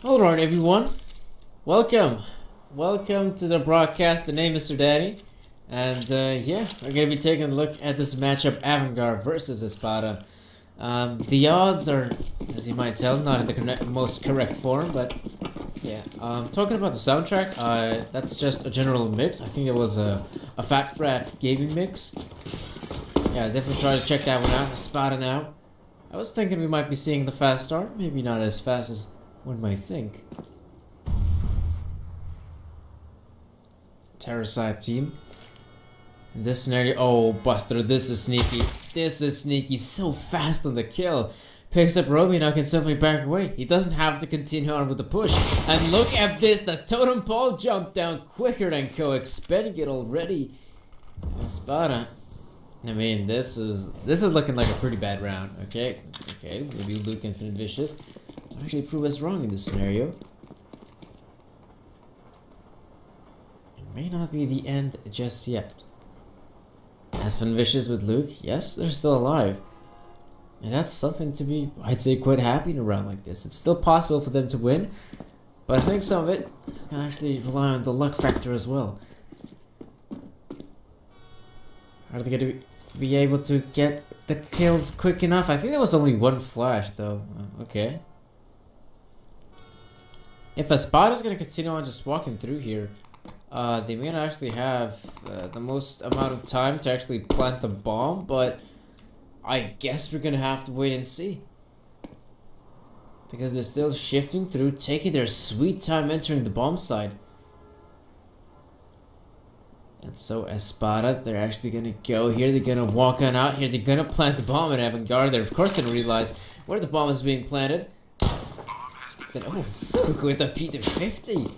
Alright everyone, welcome to the broadcast. The name is Mr. Danny, and yeah, we're gonna be taking a look at this matchup, Avangar versus Espada. The odds are, as you might tell, not in the most correct form, but yeah. Talking about the soundtrack, that's just a general mix. I think it was a Fat Rat gaming mix. Yeah, definitely try to check that one out. Espada now. I was thinking we might be seeing the fast start, maybe not as fast as one might think. Terror side team. In this scenario, oh Buster, this is sneaky. This is sneaky, so fast on the kill. Picks up Romy, now can simply back away. He doesn't have to continue on with the push. And look at this, the totem pole jumped down quicker than Co, expecting it already. Espada. I mean, this is looking like a pretty bad round. Okay, maybe Luke Infinite Vicious actually prove us wrong in this scenario. It may not be the end just yet. Aspen Vicious with Luke, yes, they're still alive. And that's something to be, I'd say, quite happy in a round like this. It's still possible for them to win, but I think some of it can actually rely on the luck factor as well. Are they going to be able to get the kills quick enough? I think there was only one flash though. Okay. If Espada's going to continue on just walking through here, they may not actually have the most amount of time to actually plant the bomb, but I guess we're going to have to wait and see. Because they're still shifting through, taking their sweet time entering the bomb side. And so Espada, they're actually going to go here, they're going to walk on out here, they're going to plant the bomb at Avangar. They're of course going to realize where the bomb is being planted. Then, oh, look with the P250.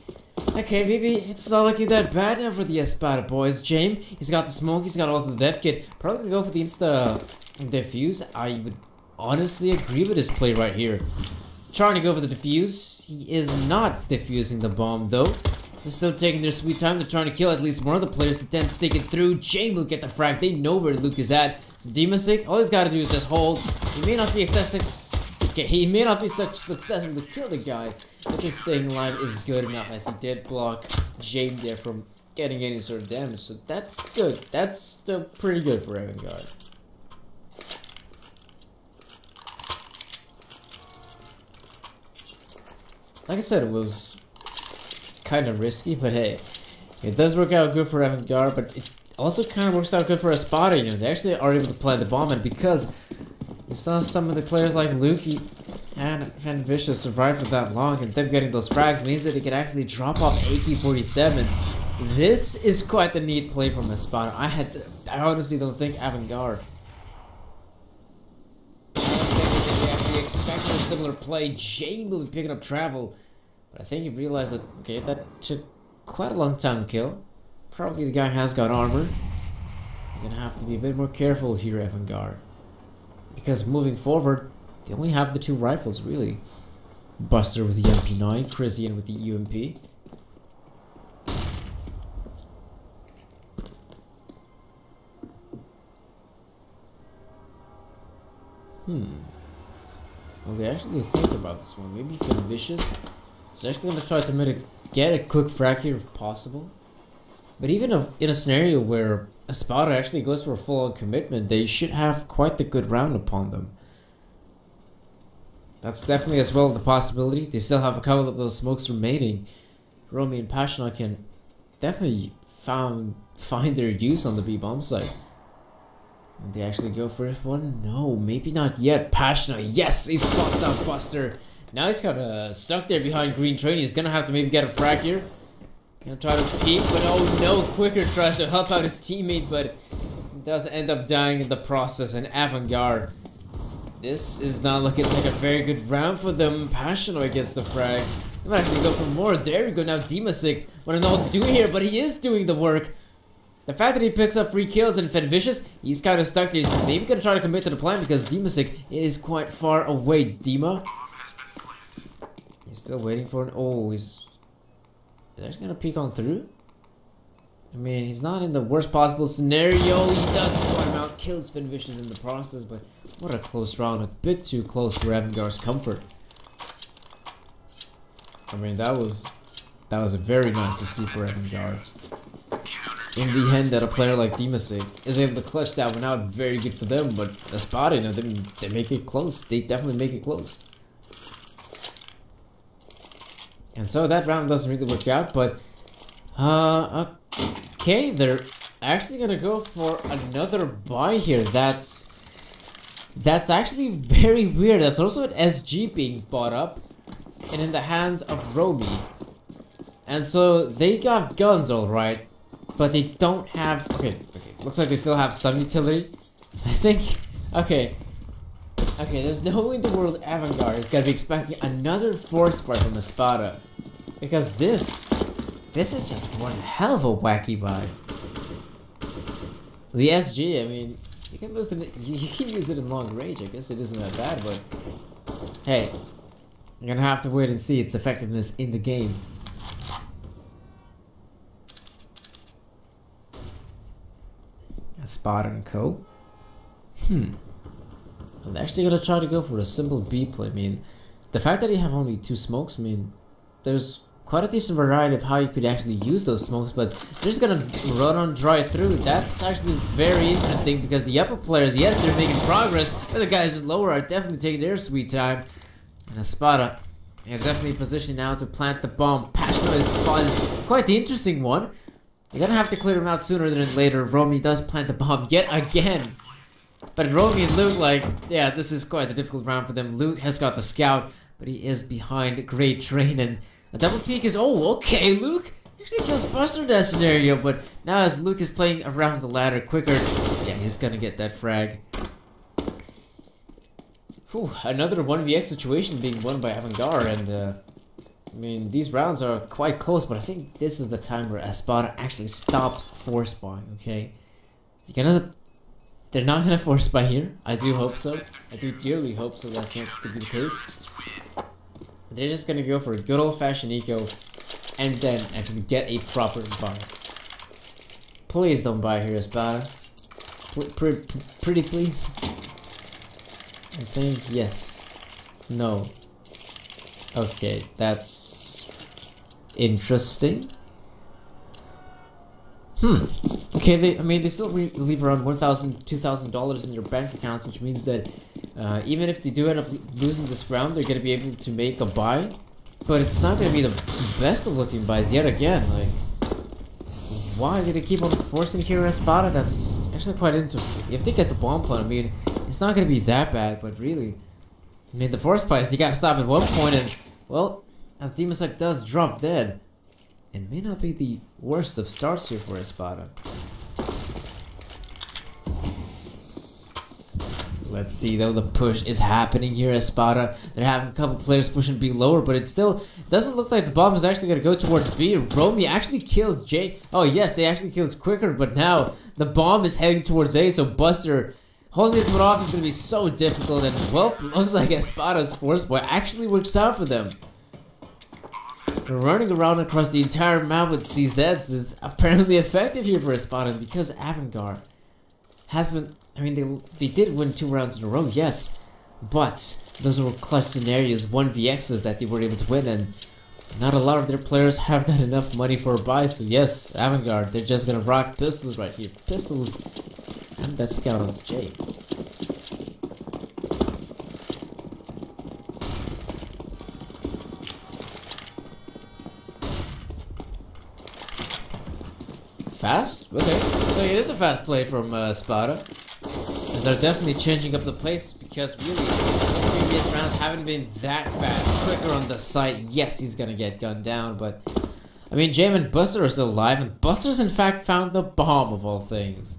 Okay, maybe it's not looking that bad now for the Espada boys. James, he's got the smoke, he's got also the death kit. Probably gonna go for the insta defuse. I would honestly agree with his play right here. Trying to go for the defuse. He is not defusing the bomb though. They're still taking their sweet time. They're trying to kill at least one of the players to then stick it through. James will get the frag. They know where Luke is at. So Demasic, all he's got to do is just hold. He may not be he may not be such successful to kill the guy, but just staying alive is good enough, as he did block James there from getting any sort of damage. So that's good. That's still pretty good for Avangar. Like I said, it was kind of risky, but hey, it does work out good for Avangar, but it also kind of works out good for Espada. You know, they actually are able to plant the bomb, and because we saw some of the players like Luki and Vicious survive for that long, and them getting those frags means that he can actually drop off AK-47s. This is quite the neat play from Espada. I honestly don't think Avangar. I don't think they actually expected a similar play. James will be picking up travel, but I think he realized that, okay, that took quite a long time to kill. Probably the guy has got armor. You're gonna have to be a bit more careful here, Avangar. Because moving forward, they only have the two rifles, really. Buster with the MP9, Chrisian with the UMP. Well, they actually think about this one. Maybe Finn Vicious is actually going to try to get a quick frag here if possible. But even in a scenario where Espada actually goes for a full-on commitment, they should have quite the good round upon them. That's definitely as well the possibility. They still have a couple of those smokes remaining. Romy and Passionate can definitely find their use on the B-bomb site. Will they actually go for one? No, maybe not yet. Passionate, yes, he spots out Buster. Now he's kind of stuck there behind Green Train. He's gonna have to maybe get a frag here. Gonna try to peek, but oh no, Quicker tries to help out his teammate, but does end up dying in the process. And Avangar, this is not looking like a very good round for them. Passionate gets the frag. He might actually go for more. There we go. Now Demasic, I don't know what to do here, but he is doing the work. The fact that he picks up free kills and Fed Vicious, he's kind of stuck there. He's maybe gonna try to commit to the plan because Demasic is quite far away. Dema, he's still waiting for an. Oh, he's actually gonna peek on through. I mean, he's not in the worst possible scenario. He does spot him out, kills Finn Vicious in the process, but what a close round. A bit too close for Avangar's comfort. I mean, that was very nice to see for Avangar. In the end, that a player like Demasig is able to clutch that one out, very good for them. But Espada, you know, they make it close. They definitely make it close. And so that round doesn't really work out, but okay, they're actually gonna go for another buy here. That's actually very weird. That's also an SG being bought up and in the hands of Romy. And so they got guns, alright, but they don't have... Okay, looks like they still have some utility. I think... Okay, there's no way in the world Avangar is gonna be expecting another force buy from Espada. Because this is just one hell of a wacky buy. The SG, I mean, you can use it in long range. I guess it isn't that bad, but hey, you're gonna have to wait and see its effectiveness in the game. Espada and Co. I'm actually gonna try to go for a simple B play. I mean, the fact that you have only 2 smokes, I mean, there's quite a decent variety of how you could actually use those smokes, but they're just gonna run on dry through. That's actually very interesting because the upper players, yes, they're making progress, but the guys in lower are definitely taking their sweet time. And Espada is definitely positioned now to plant the bomb. Passionate spot is quite the interesting one. You're gonna have to clear him out sooner than later. Romy does plant the bomb yet again. But Romy and Luke, like, yeah, this is quite a difficult round for them. Luke has got the scout, but he is behind Great Train, and a double peek is... Oh, okay, Luke actually kills Buster in that scenario, but now as Luke is playing around the ladder quicker, yeah, he's gonna get that frag. Whew, another 1vx situation being won by Avangar, and I mean, these rounds are quite close, but I think this is the time where Espada actually stops force buying, okay? They're not gonna force buy here. I do hope so. I do dearly hope so that's not gonna be the case. They're just gonna go for a good old-fashioned eco and then actually get a proper buy. Please don't buy here, Espada. Pretty please. I think yes. No. Okay, that's interesting. Okay, they still leave around $1,000, $2,000 in their bank accounts, which means that even if they do end up losing this round, they're gonna be able to make a buy. But it's not gonna be the best of looking buys yet again. Like, why did they keep on forcing here Espada? That's actually quite interesting. If they get the bomb plant, I mean, it's not gonna be that bad. But really, I mean, the force buys, they gotta stop at one point, and well, as Demasec does drop dead. It may not be the worst of starts here for Espada. Let's see though, the push is happening here, Espada. They're having a couple players pushing B lower, but it still doesn't look like the bomb is actually going to go towards B. Romy actually kills J. Oh yes, they actually kills quicker, but now the bomb is heading towards A, so Buster holding this one off is going to be so difficult, and well, looks like Espada's force boy actually works out for them. Running around across the entire map with CZs is apparently effective here for Espada, because Avangar has been... I mean, they did win 2 rounds in a row, yes, but those were clutch scenarios, 1vx's that they were able to win, and not a lot of their players have got enough money for a buy, so yes, Avangar, they're just gonna rock pistols right here. Pistols and that scout on the J. Fast? Okay. So it is a fast play from Espada. As they're definitely changing up the pace, because really, those previous rounds haven't been that fast. Quicker on the site. Yes, he's gonna get gunned down, but I mean, Jame and Buster are still alive, and Buster's in fact found the bomb of all things.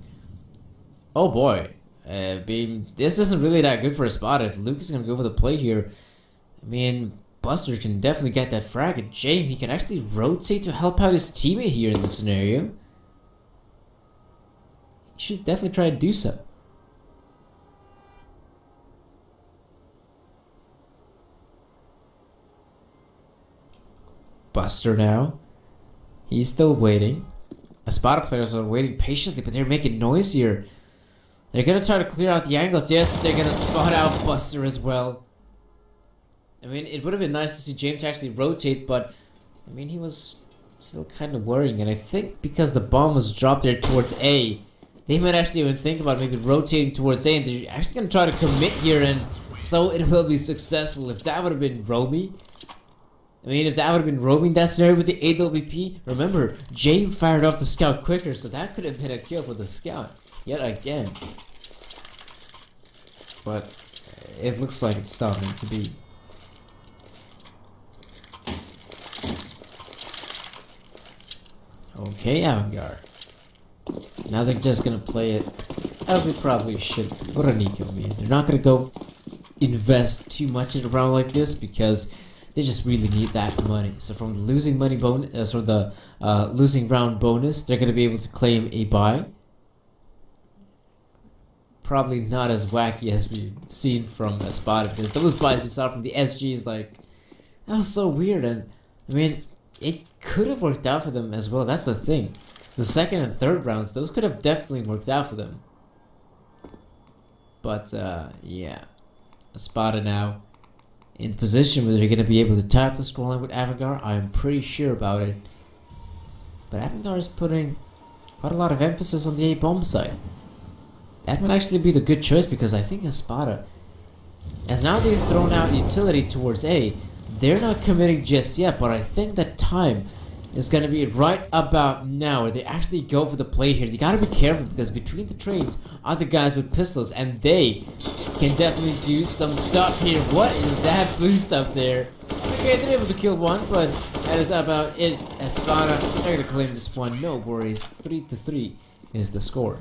Oh boy. This isn't really that good for Espada. If Luke is gonna go for the play here, I mean, Buster can definitely get that frag, and Jame, he can actually rotate to help out his teammate here in this scenario. Should definitely try to do so. Buster now. He's still waiting. Espada players are waiting patiently, but they're making noise here. They're gonna try to clear out the angles. Yes, they're gonna spot out Buster as well. I mean, it would have been nice to see James actually rotate, but I mean, he was still kind of worrying, and I think because the bomb was dropped there towards A, they might actually even think about maybe rotating towards A, and they're actually going to try to commit here, and so it will be successful. If that would have been roaming, I mean, if that would have been roaming that scenario with the AWP, remember, James fired off the scout quicker, so that could have been a kill for the scout, yet again. But it looks like it's not meant to be. Okay, Avangar. Now they're just gonna play it as they probably should. What a Nico, man. They're not gonna go invest too much in a round like this because they just really need that money. So from the losing money bonus, or the losing round bonus, they're gonna be able to claim a buy. Probably not as wacky as we've seen from Espada, because those buys we saw from the SGs, like, that was so weird. And I mean, it could have worked out for them as well. That's the thing. The second and third rounds, those could have definitely worked out for them. But yeah, Espada now in the position where they're going to be able to tap the scoreline with Avangar. I'm pretty sure about it. But Avangar is putting quite a lot of emphasis on the A bomb side. That might actually be the good choice, because I think Espada, as now they've thrown out utility towards A, they're not committing just yet, but I think that time is going to be right about now where they actually go for the play here. You got to be careful, because between the trains are the guys with pistols, and they can definitely do some stuff here. What is that boost up there? Okay, they're able to kill one, but that is about it. Espada, they're going to claim this one. No worries. 3-3 is the score.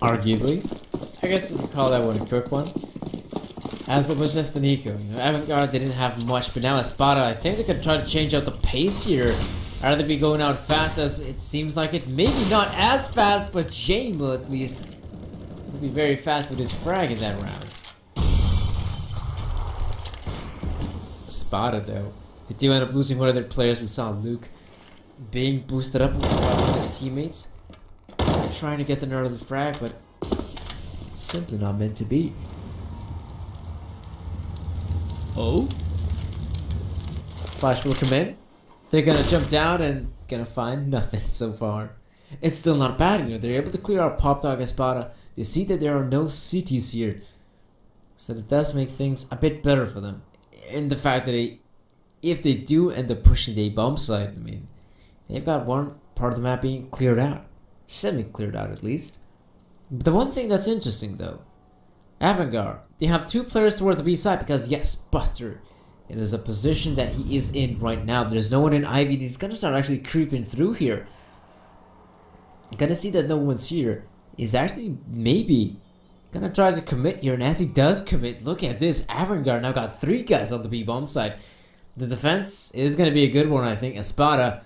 Arguably, I guess we could call that one a quick one, as it was just an eco. You know, Avangar didn't have much, but now Espada, I think they could try to change up the pace here. Rather than be going out fast, as it seems like it. Maybe not as fast, but Jane will at least be very fast with his frag in that round. Espada, though, they do end up losing one of their players. We saw Luke being boosted up with his teammates, trying to get an early frag, but it's simply not meant to be. Oh, flash will come in. They're gonna jump down and gonna find nothing so far. It's still not bad, you know. They're able to clear out Pop Dog Espada. They see that there are no cities here, so it does make things a bit better for them. And the fact that if they do end up pushing the bomb side, I mean, they've got one part of the map being cleared out. Semi-cleared out at least. But the one thing that's interesting though, Avangar, they have two players toward the B side, because yes, Buster, it is a position that he is in right now. There's no one in Ivy. He's gonna start actually creeping through here. Gonna see that no one's here. He's actually maybe gonna try to commit here, and as he does commit, look at this. Avangar now got 3 guys on the B bomb side. The defense is gonna be a good one, I think. Espada,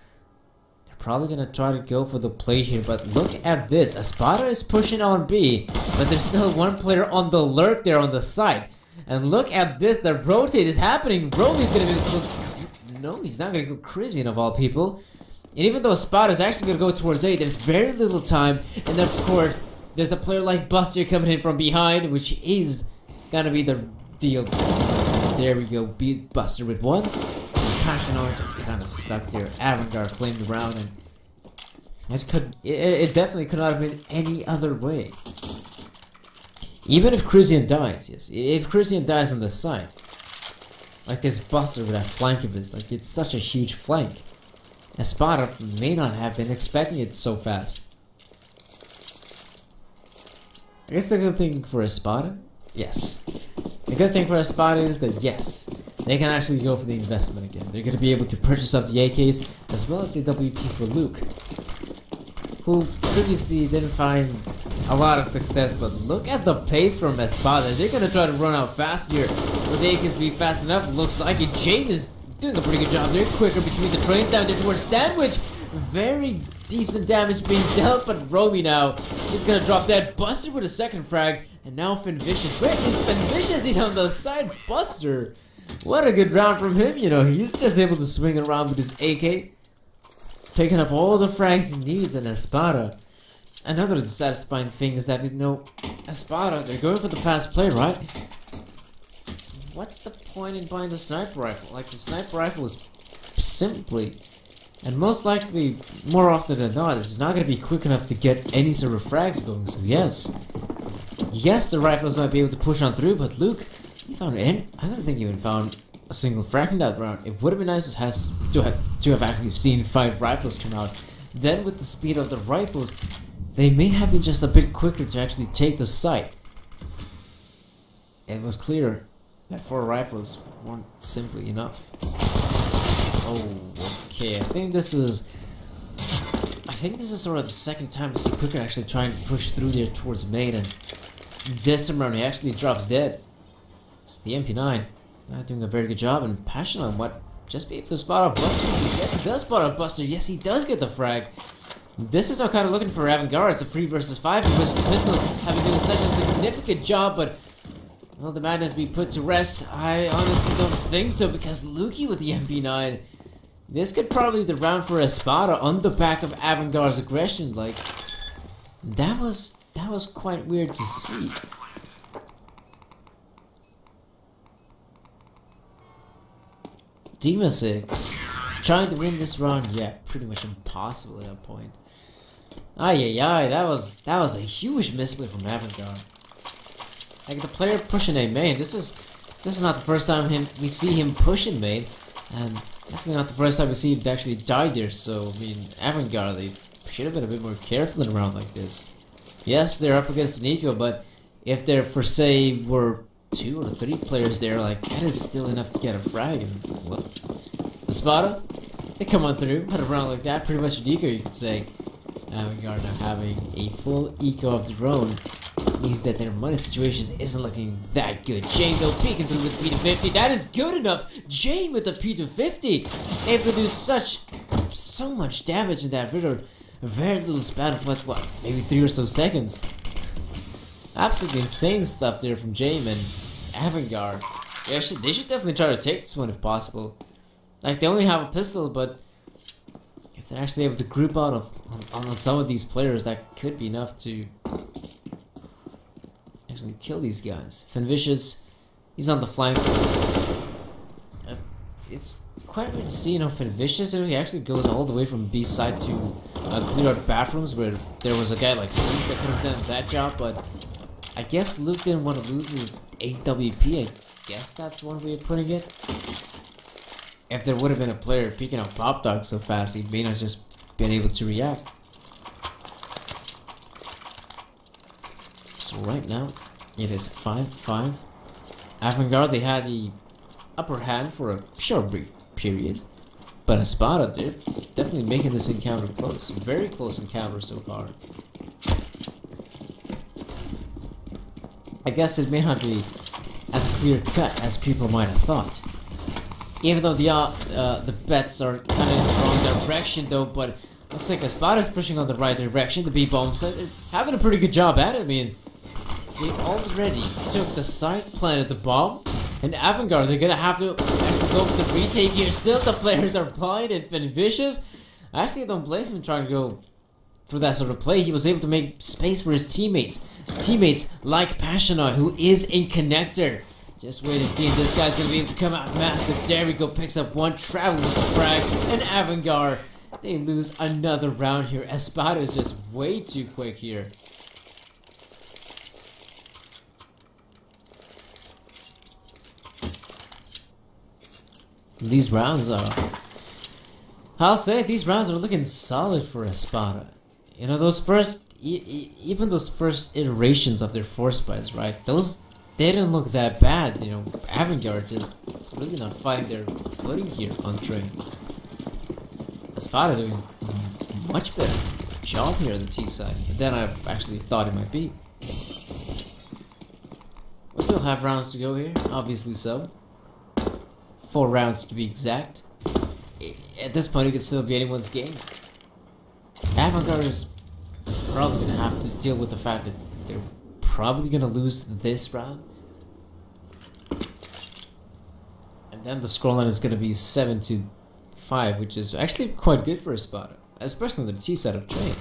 probably gonna try to go for the play here, but look at this. Espada is pushing on B, but there's still one player on the lurk there on the side. And look at this, the rotate is happening. Roby's gonna be... No, he's not gonna go crazy of all people. And even though Espada is actually gonna go towards A, there's very little time. And of course, there's a player like Buster coming in from behind, which is gonna be the deal. There we go, beat Buster with 1. Passionate just kind of stuck there. Avangar claimed the round, and it definitely could not have been any other way. Even if Christian dies, yes, if Christian dies on the side, like this Buster with that flank of his, like it's such a huge flank. Espada may not have been expecting it so fast. I guess the good thing for Espada, yes. The good thing for Espada is that yes, they can actually go for the investment again. They're going to be able to purchase up the AKs as well as the WP for Luke, who previously didn't find a lot of success, but look at the pace from Espada. They're going to try to run out fast here. Will the AKs be fast enough? Looks like it. James is doing a pretty good job. They're quicker between the trains down there towards Sandwich. Very decent damage being dealt, but Romy now is gonna drop that Buster with a second frag, and now Finvicious. Where is Finvicious? He's on the side Buster. What a good round from him, you know. He's just able to swing around with his AK, picking up all the frags he needs, and Espada. Another satisfying thing is that we know Espada, they're going for the fast play, right? What's the point in buying the sniper rifle? Like, the sniper rifle is simply, and most likely, more often than not, it's not going to be quick enough to get any sort of frags going. So yes, the rifles might be able to push on through, but Luke, he found it. I don't think he even found a single frag in that round. It would have been nice to have actually seen 5 rifles come out. Then with the speed of the rifles, they may have been just a bit quicker to actually take the site. It was clear that 4 rifles weren't simply enough. Oh, okay. I think this is sort of the second time I see Quicker actually trying to push through there towards main, and this time around he actually drops dead. It's the MP9 not doing a very good job, and Passion on what just be able to spot a Buster. Yes, he does spot a Buster. Yes, he does get the frag. This is now kind of looking for Avangar. It's a 3 versus 5 in which the pistols have been doing such a significant job, but will the madness be put to rest? I honestly don't think so, because Lukey with the MP9. This could probably be the round for Espada on the back of Avangar's aggression. Like, that was quite weird to see. Demasig trying to win this round, yeah, pretty much impossible at that point. That was a huge misplay from Avangar. Like, the player pushing a main, this is not the first time we see him pushing main, and definitely not the first time we see him actually die there. So I mean, Avangar, they should have been a bit more careful in a round like this. Yes, they're up against Nico, but if there, for say, were 2 or 3 players there, like, that is still enough to get a frag. And what? Espada, they come on through at a round like that, pretty much an eco, you could say. Avangar now having a full eco of their own means that their money situation isn't looking that good. Jane though peeking through with P250. That is good enough. Jane with the P250 able to do so much damage in that very little span of what, maybe 3 or so seconds. Absolutely insane stuff there from Jane and Avangar. Yeah, they should definitely try to take this one if possible. Like, they only have a pistol, but if they're actually able to group out on some of these players, that could be enough to actually kill these guys. Finvicious, he's on the flank. It's quite weird to see, you know, Finvicious, he actually goes all the way from B side to clear out bathrooms where there was a guy like Luke that could have done that job, but I guess Luke didn't want to lose his 8 WP. I guess that's one way of putting it. If there would have been a player picking up Pop Dog so fast, he may not just been able to react. So right now, it is 5-5. Avangar, they had the upper hand for a short brief period, but Espada did definitely making this encounter close. Very close encounter so far. I guess it may not be as clear cut as people might have thought. Even though the bets are kind of in the wrong direction though, but looks like Espada's pushing on the right direction. The B-bomb side, they're having a pretty good job at it. I mean, they already took the site, planted the bomb, and Avangar, they're gonna have to actually go for the retake here. Still, the players are blind and Finvicious. Actually, I don't blame him trying to go for that sort of play. He was able to make space for his teammates. Teammates like Passionai, who is in connector. Just wait and see if this guy's gonna be able to come out massive. There we go, picks up one, travel with the frag, and Avangar, they lose another round here. Espada is just way too quick here. These rounds are, I'll say these rounds are looking solid for Espada. You know, those first, even those first iterations of their force buys, right? Those didn't look that bad. You know, Avangar just really not finding their footing here on train. Espada doing a much better job here on the T side than I actually thought it might be. We still have rounds to go here, obviously so. 4 rounds to be exact. At this point, it could still be anyone's game. Avangar is probably going to have to deal with the fact that they're probably going to lose this round. And then the scoreline is going to be 7-5, which is actually quite good for Espada, especially on the T side of Train.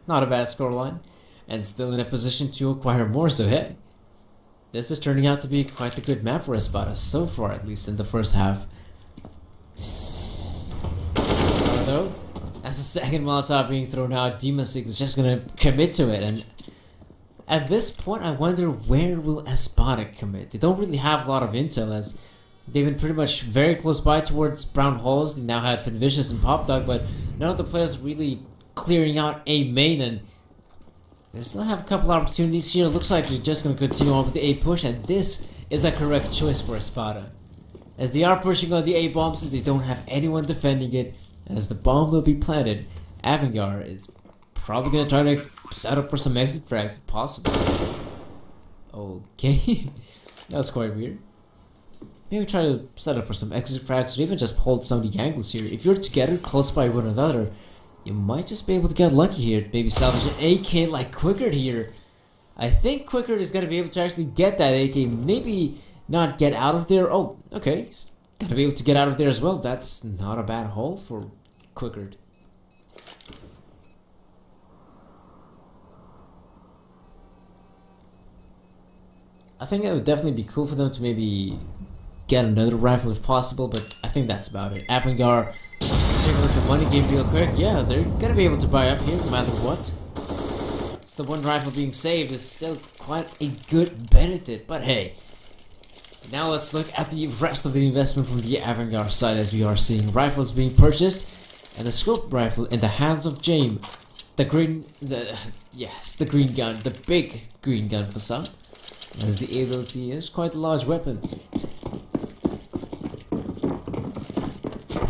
Not a bad scoreline, and still in a position to acquire more, so hey. This is turning out to be quite a good map for Espada, so far at least in the first half. Though, as the second Molotov being thrown out, Demasik is just gonna commit to it, and at this point I wonder where will Espada commit. They don't really have a lot of intel, as they've been pretty much very close by towards Brown Halls. They now had Finvicious and Pop Dog, but none of the players really clearing out A main, and they still have a couple opportunities here. It looks like they're just going to continue on with the A push, and this is a correct choice for Espada. As they are pushing on the A bombs, they don't have anyone defending it. As the bomb will be planted, Avangar is probably going to try to set up for some exit frags if possible. Okay, that was quite weird. Maybe try to set up for some exit frags or even just hold some of the angles here. If you're together close by one another, you might just be able to get lucky here. Maybe salvage an AK like Quickard here. I think Quickard is going to be able to actually get that AK. Maybe not get out of there. Oh, okay. He's going to be able to get out of there as well. That's not a bad haul for Quickard. I think it would definitely be cool for them to maybe get another rifle if possible, but I think that's about it. Avangar, take a look at money game real quick. Yeah, they're gonna be able to buy up here no matter what. It's the one rifle being saved is still quite a good benefit, but hey. Now let's look at the rest of the investment from the Avangar side, as we are seeing rifles being purchased and the scope rifle in the hands of James. The green gun, the big green gun for some, as the ability is quite a large weapon.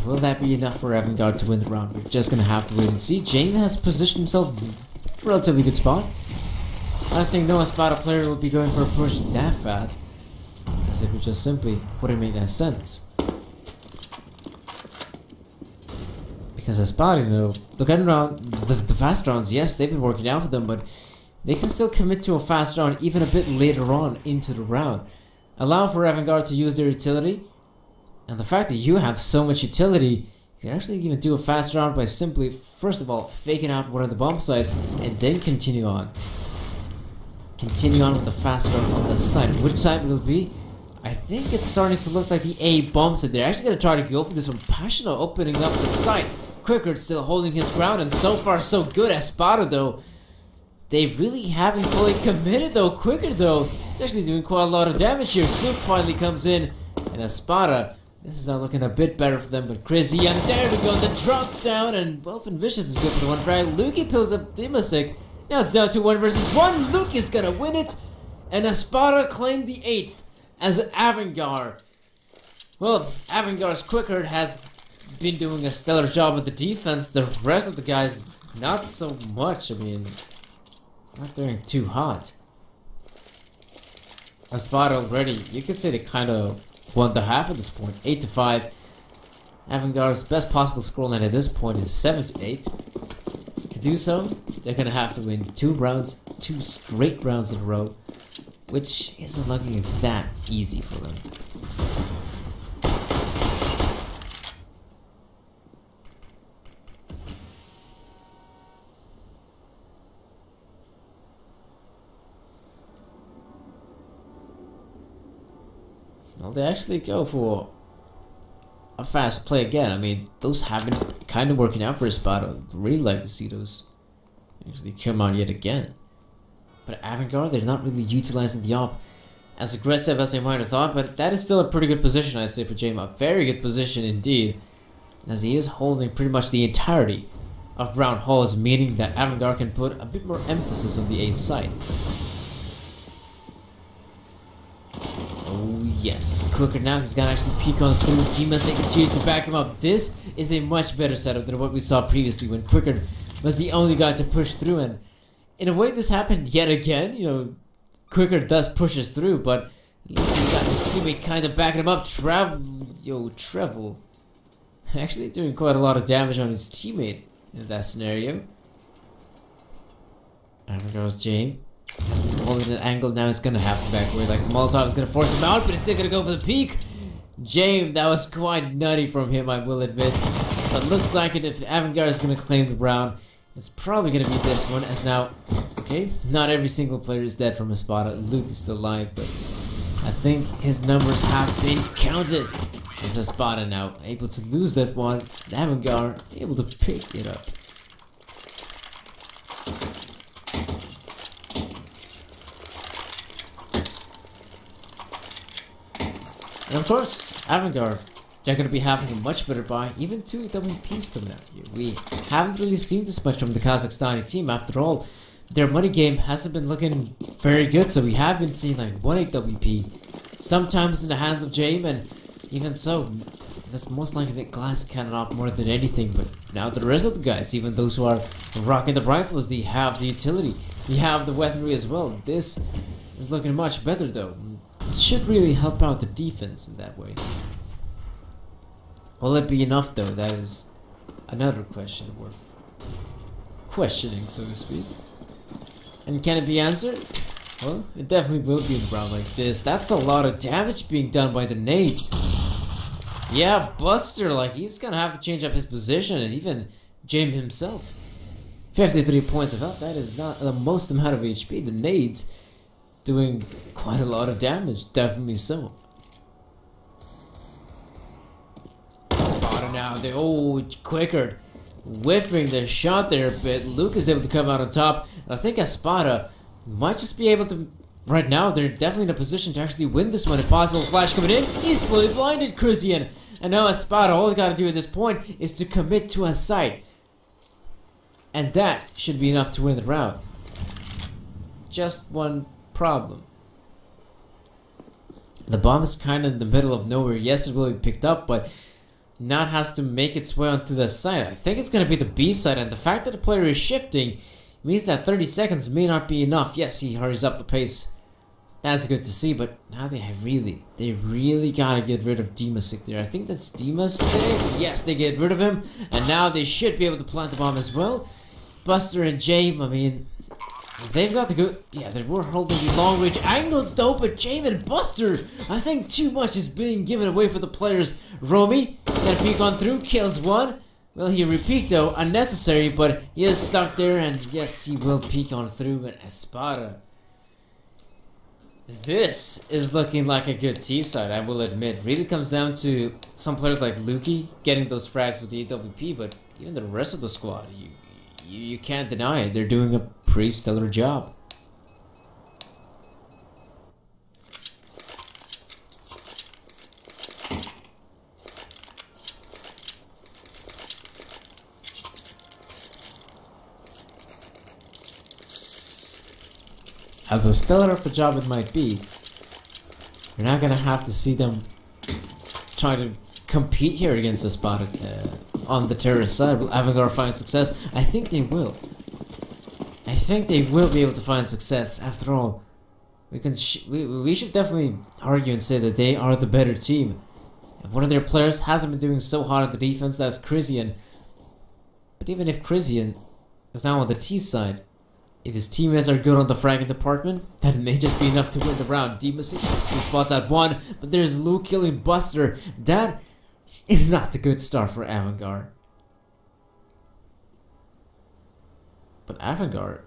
Will that be enough for Avangar to win the round? We're just gonna have to wait and see. James has positioned himself in a relatively good spot. I think no Espada player will be going for a push that fast, as it would just simply wouldn't make that sense. Because Espada, you know, look at around the fast rounds, yes, they've been working out for them, but they can still commit to a fast round even a bit later on into the round. Allow for Avangar to use their utility. And the fact that you have so much utility, you can actually even do a fast round by simply, first of all, faking out one of the bomb sites, and then continue on. Continue on with the fast round on the side. Which side will it be? I think it's starting to look like the A bomb side. They're actually going to try to go for this one. Passionate opening up the site. Quickard still holding his ground, and so far so good. Espada though, they really haven't fully committed though. Quickard though, is actually doing quite a lot of damage here. Quick finally comes in, and Espada, this is now looking a bit better for them, but Crazy, and there we go, the drop down, and well, Vicious is good for the one frag. Lukey pills up Demasik. Now it's down to 1 versus 1. Luke is gonna win it, and Espada claimed the 8th as Avangar. Well, Avangar's Quickard has been doing a stellar job with the defense. The rest of the guys, not so much. I mean, not doing too hot. Espada already, you could say they kind of won the half at this point, 8-5. Avangar's best possible scoreline at this point is 7-8. To do so, they're gonna have to win 2 rounds, 2 straight rounds in a row, which isn't looking that easy for them. Well, they actually go for a fast play again. I mean, those have been kind of working out for Espada. Really like to see those actually come out yet again. But Avangar, they're not really utilizing the op as aggressive as they might have thought, but that is still a pretty good position, I'd say, for James. A very good position indeed, as he is holding pretty much the entirety of Brown Halls, meaning that Avangar can put a bit more emphasis on the A side. Oh yes, Quickard now, he's gonna actually peek on through. Demasik is here to back him up. This is a much better setup than what we saw previously when Quickard was the only guy to push through, and in a way this happened yet again. You know, Quickard does pushes through, but at least he's got his teammate kind of backing him up. Trevel actually doing quite a lot of damage on his teammate. in that scenario. And there goes James. Holding an angle now, he's gonna have to back away. Like the Molotov is gonna force him out, but he's still gonna go for the peak. James, that was quite nutty from him, I will admit. But looks like it, if Avangar is gonna claim the round, it's probably gonna be this one, as now, okay, not every single player is dead from Espada. Luke is still alive, but I think his numbers have been counted. It's Espada now able to lose that one. Avangar able to pick it up. And of course, Avangar, they're going to be having a much better buy. Even 2 WPs coming out here. We haven't really seen this much from the Kazakhstani team. After all, their money game hasn't been looking very good. So we have been seeing like 1 WP. Sometimes in the hands of James, and even so, that's most likely the glass cannon off more than anything. But now the rest of the guys, even those who are rocking the rifles, they have the utility. They have the weaponry as well. This is looking much better though. It should really help out the defense in that way. Will it be enough though? That is another question worth questioning, so to speak. And can it be answered? Well, it definitely will be in a round like this. That's a lot of damage being done by the nades. Yeah, Buster, like he's gonna have to change up his position, and even James himself. 53 points of health, that is not the most amount of HP. The nades doing quite a lot of damage, definitely so. Espada now, they quicker, whiffing their shot there a bit. Luke is able to come out on top, and I think Espada might just be able to. Right now, they're definitely in a position to actually win this one if possible. Flash coming in, he's fully blinded, Christian, and now Espada, all he got to do at this point is to commit to a sight, and that should be enough to win the round. Just one problem. The bomb is kind of in the middle of nowhere. Yes, it will be picked up, but now it has to make its way onto the side. I think it's going to be the B side, and the fact that the player is shifting means that 30 seconds may not be enough. Yes, he hurries up the pace. That's good to see, but now they really gotta get rid of Dimasic there. I think that's Dimasic. Yes, they get rid of him, and now they should be able to plant the bomb as well. Buster and James, I mean, they've got the good. Yeah, they were holding the long range angles though, but James and Buster, I think too much is being given away for the players. Romy, got a peek on through, kills one. Well, he repeat though, unnecessary, but he is stuck there, and yes, he will peek on through. And Espada, this is looking like a good T side, I will admit. Really comes down to some players like Lukey getting those frags with the AWP, but even the rest of the squad, you can't deny it. They're doing a pretty stellar job. As a stellar of a job it might be, you're not gonna have to see them try to compete here against Espada on the terrorist side. Will Avangar find success? I think they will. I think they will be able to find success. After all, we should definitely argue and say that they are the better team. And one of their players hasn't been doing so hot on the defense. That's Christian. But even if Christian is now on the T side, if his teammates are good on the fragging department, that may just be enough to win the round. Dimas spots out one, but there's Luke killing Buster. That is not a good start for Avangar. But Avangar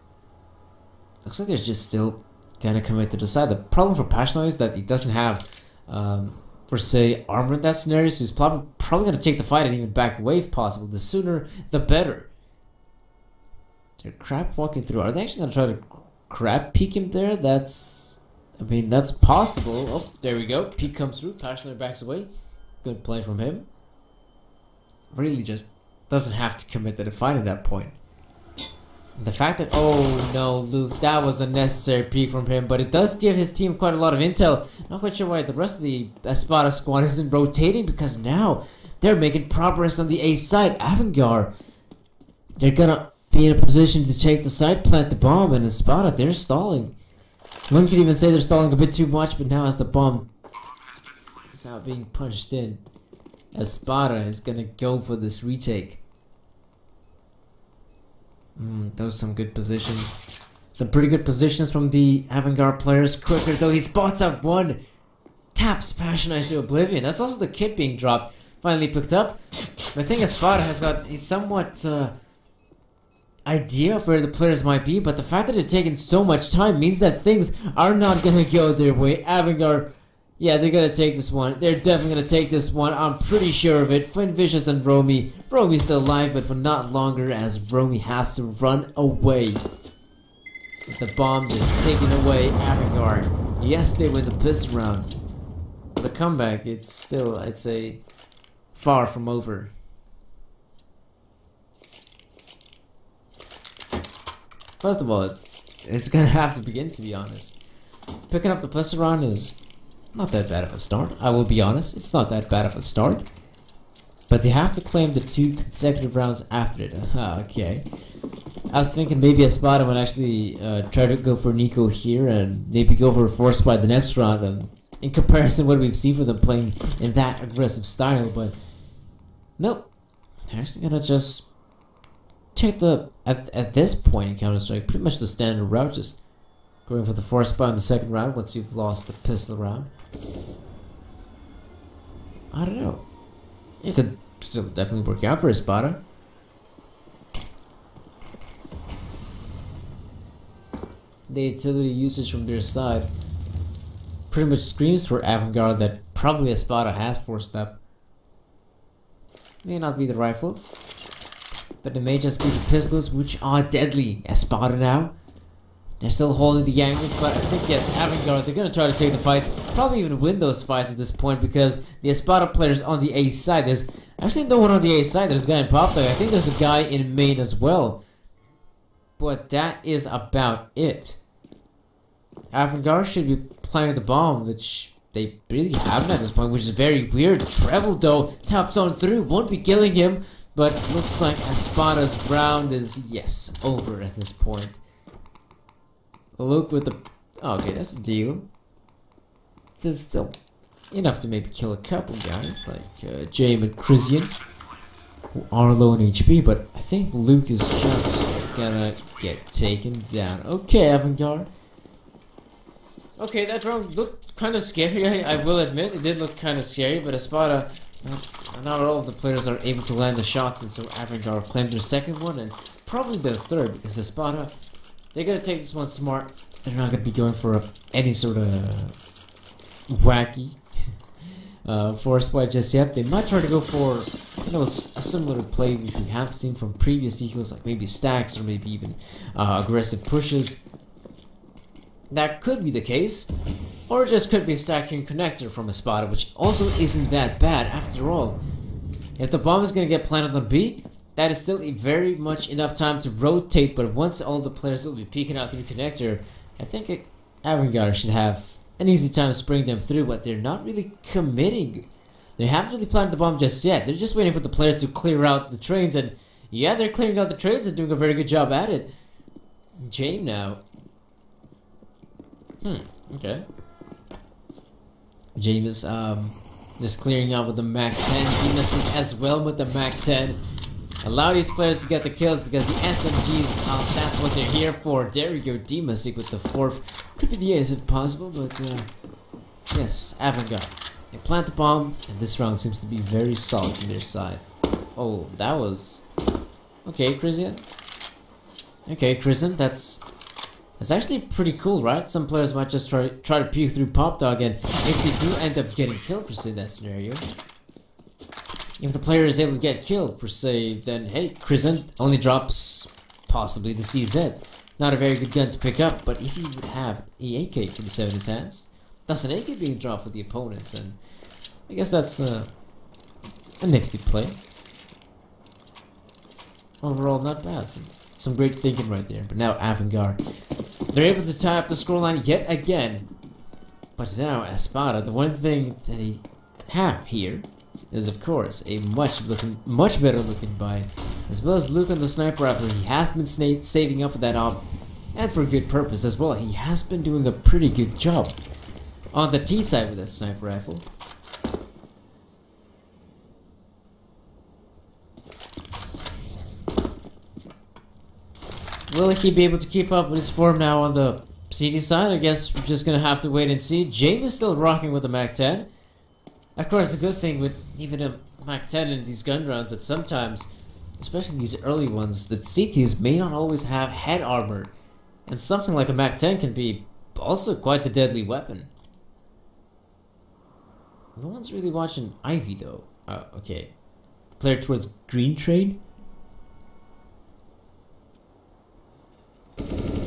looks like they're just still kind of committed to the side. The problem for Pashnoi is that he doesn't have, per se, armor in that scenario, so he's probably going to take the fight and even back away if possible. The sooner, the better. They're crap walking through. Are they actually gonna try to crap peek him there? I mean, that's possible. Oh, there we go. Peek comes through. Passionate backs away. Good play from him. Really just doesn't have to commit to the fight at that point. The fact that, oh no, Luke, that was a necessary peek from him, but it does give his team quite a lot of intel. Not quite sure why the rest of the Espada squad isn't rotating, because now they're making progress on the A side. Avangar, they're gonna be in a position to take the side, plant the bomb, and Espada, they're stalling. One could even say they're stalling a bit too much, but now as the bomb is now being punched in, Espada is gonna go for this retake. Those are some good positions. Some pretty good positions from the Avangar players. Quicker though, he spots out one. Taps Passionize to oblivion. That's also the kit being dropped. Finally picked up. But I think Espada has got a somewhat idea of where the players might be, but the fact that it's taken so much time means that things are not gonna go their way. Avangar, yeah, they're gonna take this one. They're definitely gonna take this one. I'm pretty sure of it. Flint Vicious and Romy. Romy's still alive, but for not longer, as Romy has to run away. With the bomb just taken away, Avangar. Yes, they win the pistol round. The comeback, it's still, I'd say, far from over. First of all, it's gonna have to begin, to be honest. Picking up the pistol round is not that bad of a start. I will be honest, it's not that bad of a start. But they have to claim the 2 consecutive rounds after it. Okay. I was thinking maybe Espada would actually try to go for Nico here and maybe go for a force by the next round. In comparison to what we've seen for them playing in that aggressive style, but nope. They're actually gonna just take the, at this point in Counter-Strike, pretty much the standard route, just going for the force buy in the second round once you've lost the pistol round. I don't know. It could still definitely work out for Espada. The utility usage from their side pretty much screams for Avangar that probably Espada has forced up. May not be the rifles, but it may just be the pistols, which are deadly. Espada now, they're still holding the angles, but I think yes, Avangar, they're gonna try to take the fights, probably even win those fights at this point, because the Espada players on the A side, there's actually no one on the A side. There's a guy in Pop Dog. I think there's a guy in main as well, but that is about it. Avangar should be planting the bomb, which they really haven't at this point, which is very weird. Treble though, taps on through, won't be killing him, but looks like Espada's round is, yes, over at this point. Look with the, okay, that's the deal. It's still enough to maybe kill a couple guys like James and Christian, who are low in HP, but I think Luke is just gonna get taken down. Okay, Avangar. Okay, that round looked kind of scary, I will admit. It did look kind of scary, but Espada, not all of the players are able to land the shots, and so Avangar claimed their second one, and probably their third, because Espada, they're going to take this one smart. They're not going to be going for any sort of wacky force fight just yet. They might try to go for, you know, a similar play which we have seen from previous Eagles, like maybe stacks or maybe even aggressive pushes. That could be the case, or it just could be a stacking connector from Espada, which also isn't that bad after all. If the bomb is going to get planted on B, that is still very much enough time to rotate, but once all the players will be peeking out through connector, I think Avangar should have an easy time spraying them through, but they're not really committing. They haven't really planted the bomb just yet. They're just waiting for the players to clear out the trains, and yeah, they're clearing out the trains and doing a very good job at it. James now. Okay. James just clearing out with the Mac 10. Demastic as well with the Mac 10. Allow these players to get the kills because the SMGs, that's what they're here for. There we go, Demastic with the 4th. Could be the ace if possible, but yes, Avangar. They plant the bomb, and this round seems to be very solid from their side. Oh, that was... Okay, Christian. Okay, Christian, that's actually pretty cool, right? Some players might just try to peek through Pop Dog, and if they do end up getting killed, per se, in that scenario, if the player is able to get killed, per se, then hey, Christian only drops possibly the CZ. Not a very good gun to pick up, but if he would have the AK-47 in his hands, that's an AK being dropped for the opponents, and I guess that's a nifty play. Overall, not bad. Some great thinking right there. But now Avangar, they're able to tie up the scoreline yet again. But now Espada, the one thing that they have here is, of course, a much better looking buy, as well as Luke on the sniper rifle. He has been saving up for that op, and for a good purpose as well. He has been doing a pretty good job on the T side with that sniper rifle. Will he be able to keep up with his form now on the CD side? I guess we're just gonna have to wait and see. James is still rocking with the Mac 10. Of course, the good thing with even a Mac 10 in these gun rounds that sometimes, especially these early ones, the CTs may not always have head armor. And something like a Mac 10 can be also quite the deadly weapon. No one's really watching Ivy though. Okay. Player towards green trade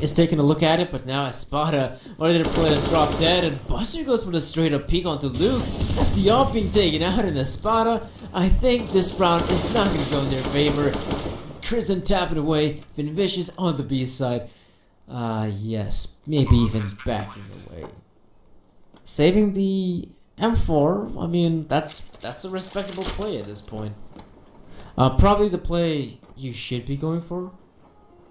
is taking a look at it, but now Espada, one of their players drop dead, and Buster goes for the straight up peek onto Luke. That's the AWP being taken out, and Espada, I think this round is not going to go in their favor. Crimson tapping away, Finvicious on the B side. Yes, maybe even backing away. Saving the M4, I mean, that's a respectable play at this point. Probably the play you should be going for.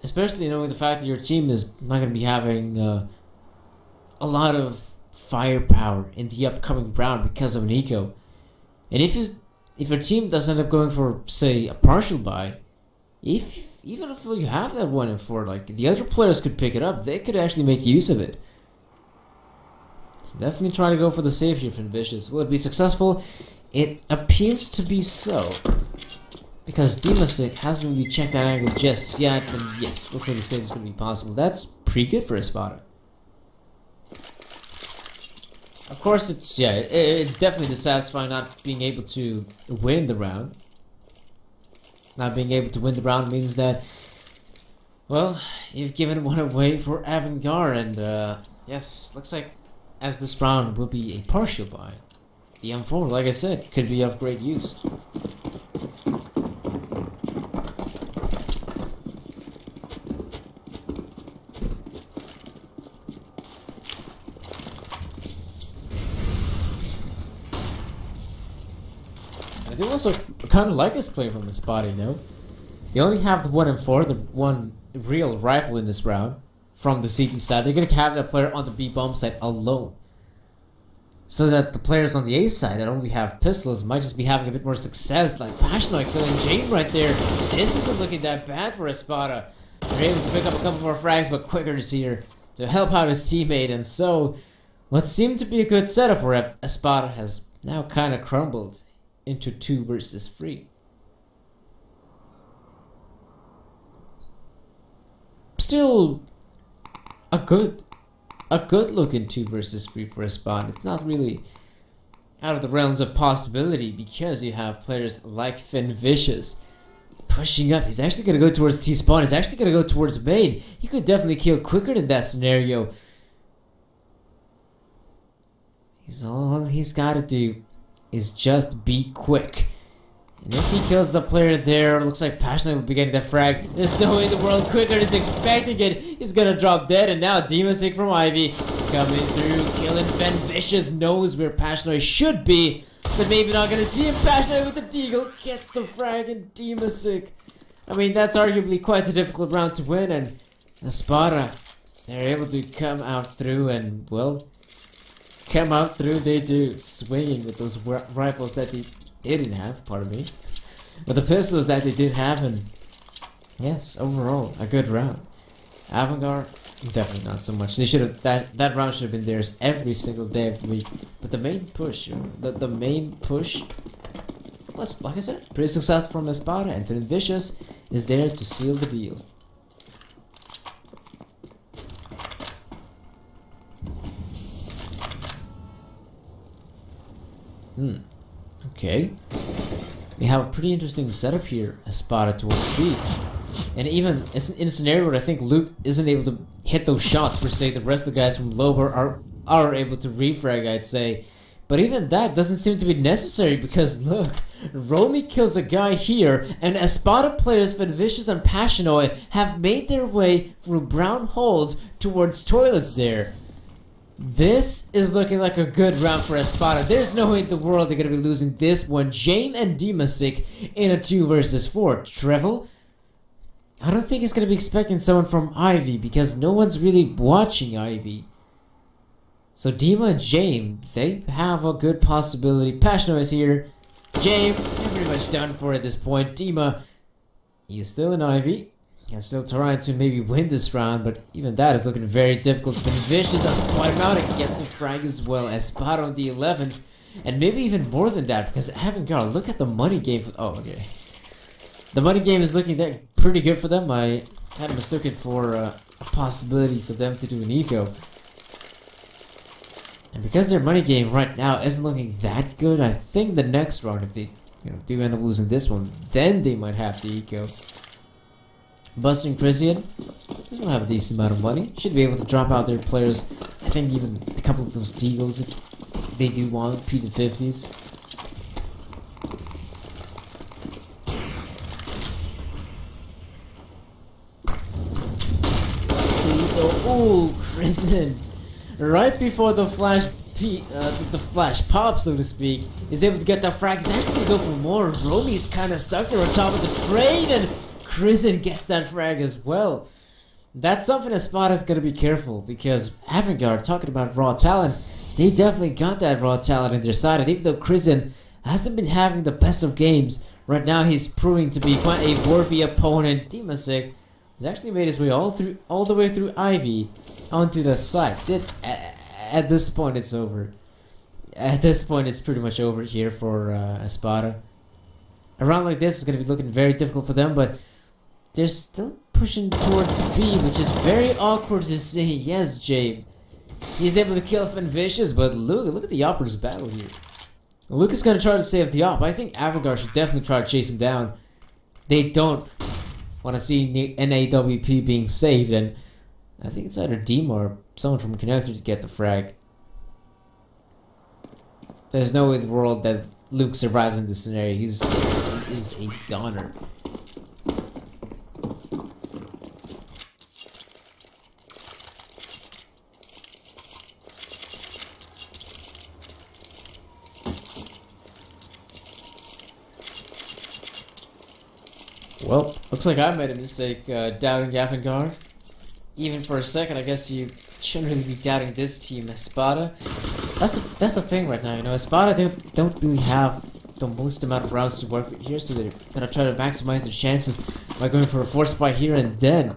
Especially knowing the fact that your team is not going to be having a lot of firepower in the upcoming round because of an eco. And if your team does end up going for, say, a partial buy, even if you have that 1 in 4, like, the other players could pick it up, they could actually make use of it. So definitely try to go for the save here from Vicious. Will it be successful? It appears to be so. Because Demasik hasn't really checked that angle just yet, and yes, looks like the save is going to be possible. That's pretty good for Espada. Of course, it's definitely dissatisfying not being able to win the round. Not being able to win the round means that, well, you've given one away for Avangar, and yes, looks like as this round will be a partial buy. The M4, like I said, could be of great use. I do also kind of like this play from Espada, you know? They only have the 1 in 4, the one real rifle in this round from the CT side. They're going to have that player on the B bomb side alone. So that the players on the A side that only have pistols might just be having a bit more success, like Pashnoi killing Jane right there. This isn't looking that bad for Espada. They're able to pick up a couple more frags, but Quicker's here to help out his teammate, and so what seemed to be a good setup for Espada has now kind of crumbled into 2 versus 3. Still a good looking 2 versus 3 for Espada. It's not really out of the realms of possibility because you have players like Finvicious pushing up. He's actually going to go towards T-spawn. He's actually going to go towards main. He could definitely kill quicker in that scenario. All he's got to do is just be quick. And if he kills the player there, looks like Passionate will be getting the frag. There's no way in the world Quicker is expecting it. He's gonna drop dead, and now Demasik from Ivy coming through, killing Ben Vicious. Knows where Passionate should be, but maybe not gonna see him. Passionate with the deagle gets the frag, and Demasik. I mean, that's arguably quite the difficult round to win, and Espada, they're able to come out through, and well, come out through they do, swinging with those rifles that they didn't have, pardon me, but the pistols that they did have, and yes, overall a good round. Avangar, definitely not so much. They should have that round should have been theirs every single day of the week. But the main push, the main push was, like I said, pretty successful from Espada, and Finvicious is there to seal the deal. Okay. We have a pretty interesting setup here, Espada towards B. And even in a scenario where I think Luke isn't able to hit those shots, per se, the rest of the guys from lower are able to refrag, I'd say. But even that doesn't seem to be necessary because look, Romy kills a guy here, and Espada players Finvicious and Passionoi have made their way through brown holes towards toilets there. This is looking like a good round for Espada. There's no way in the world they're going to be losing this one. Jane and Demasik in a 2 versus 4. Trevel? I don't think he's going to be expecting someone from Ivy because no one's really watching Ivy. So Dima and Jane, they have a good possibility. Passionoi is here. Jane, you're pretty much done for at this point. Dima, he's still in Ivy. Can still trying to maybe win this round, but even that is looking very difficult. Vicious does quite him out and get the frag as well. Espada on the 11th, and maybe even more than that because Avangar, look at the money game. Oh, okay. The money game is looking pretty good for them. I had mistaken for a possibility for them to do an eco. And because their money game right now isn't looking that good, I think the next round, if they do end up losing this one, then they might have the eco. Busting Christian doesn't have a decent amount of money. Should be able to drop out their players. I think even a couple of those deagles if they do want P250s. Oh, Christian! Right before the flash pops, so to speak, is able to get that frag. He's actually gonna go for more. Romy's kind of stuck there on top of the train, and Christian gets that frag as well. That's something Espada's gonna be careful, because Avangar, talking about raw talent, they definitely got that raw talent in their side, and even though Christian hasn't been having the best of games, right now he's proving to be quite a worthy opponent. Demasik has actually made his way all the way through Ivy onto the side. At this point it's over. At this point it's pretty much over here for Espada. A round like this is going to be looking very difficult for them, but they're still pushing towards B, which is very awkward to say. Yes, Jabe. He's able to kill Vicious, but look at the Opera's battle here. Luke is going to try to save the Op. I think Avangar should definitely try to chase him down. They don't want to see NAWP being saved, and I think it's either Dima or someone from Connector to get the frag. There's no way in the world that Luke survives in this scenario. He's a goner. Well, looks like I made a mistake doubting Avangar. Even for a second, I guess you shouldn't really be doubting this team, Espada. That's the thing right now, Espada don't really have the most amount of rounds to work with here, so they're gonna try to maximize their chances by going for a force fight here, and then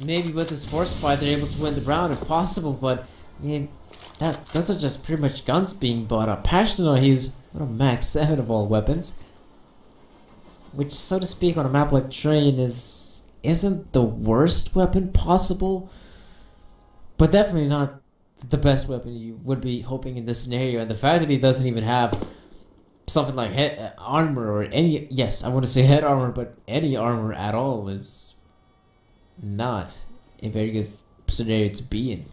maybe with this force fight they're able to win the round if possible. But I mean, those are just pretty much guns being bought up. Passional, he's got a max 7 of all weapons, which, so to speak, on a map like Train isn't the worst weapon possible, but definitely not the best weapon you would be hoping in this scenario. And the fact that he doesn't even have something like head armor or any, yes, I want to say head armor, but any armor at all is not a very good scenario to be in.